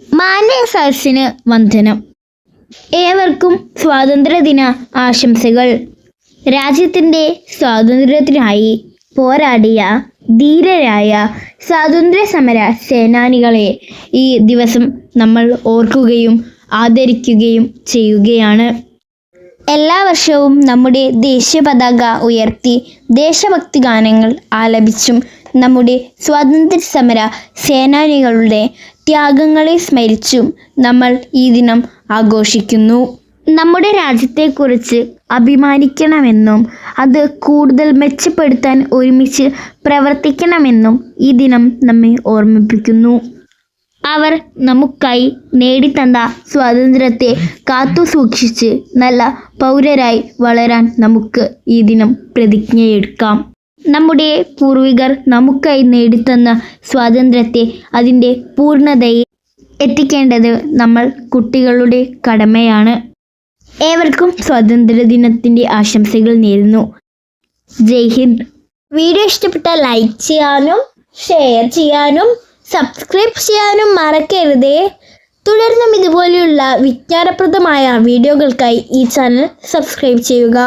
മാന്യ സദസ്സിന് വന്ദനം. ഏവർക്കും സ്വാതന്ത്ര്യദിന ആശംസകൾ. രാജ്യത്തിൻ്റെ സ്വാതന്ത്ര്യത്തിനായി പോരാടിയ ധീരരായ സ്വാതന്ത്ര്യ സമര സേനാനികളെ ഈ ദിവസം നമ്മൾ ഓർക്കുകയും ആദരിക്കുകയും ചെയ്യുകയാണ്. എല്ലാ വർഷവും നമ്മുടെ ദേശീയ പതാക ഉയർത്തി ദേശഭക്തി ഗാനങ്ങൾ ആലപിച്ചും നമ്മുടെ സ്വാതന്ത്ര്യ സമര സേനാനികളുടെ ത്യാഗങ്ങളെ സ്മരിച്ചും നമ്മൾ ഈ ദിനം ആഘോഷിക്കുന്നു. നമ്മുടെ രാജ്യത്തെക്കുറിച്ച് അഭിമാനിക്കണമെന്നും അത് കൂടുതൽ മെച്ചപ്പെടുത്താൻ ഒരുമിച്ച് പ്രവർത്തിക്കണമെന്നും ഈ ദിനം നമ്മെ ഓർമ്മിപ്പിക്കുന്നു. അവർ നമുക്കായി നേടിത്തന്ന സ്വാതന്ത്ര്യത്തെ കാത്തു സൂക്ഷിച്ച് നല്ല പൗരരായി വളരാൻ നമുക്ക് ഈ ദിനം പ്രതിജ്ഞയെടുക്കാം. നമ്മുടെ പൂർവികർ നമുക്കായി നേടിത്തന്ന സ്വാതന്ത്ര്യത്തെ അതിൻ്റെ പൂർണ്ണതയിൽ എത്തിക്കേണ്ടത് നമ്മൾ കുട്ടികളുടെ കടമയാണ്. ഏവർക്കും സ്വാതന്ത്ര്യദിനത്തിൻ്റെ ആശംസകൾ നേരുന്നു. ജയ് ഹിന്ദ്. വീഡിയോ ഇഷ്ടപ്പെട്ടാൽ ലൈക്ക് ചെയ്യാനും ഷെയർ ചെയ്യാനും സബ്സ്ക്രൈബ് ചെയ്യാനും മറക്കരുതേ. തുടർന്നും ഇതുപോലെയുള്ള വിജ്ഞാനപ്രദമായ വീഡിയോകൾക്കായി ഈ ചാനൽ സബ്സ്ക്രൈബ് ചെയ്യുക.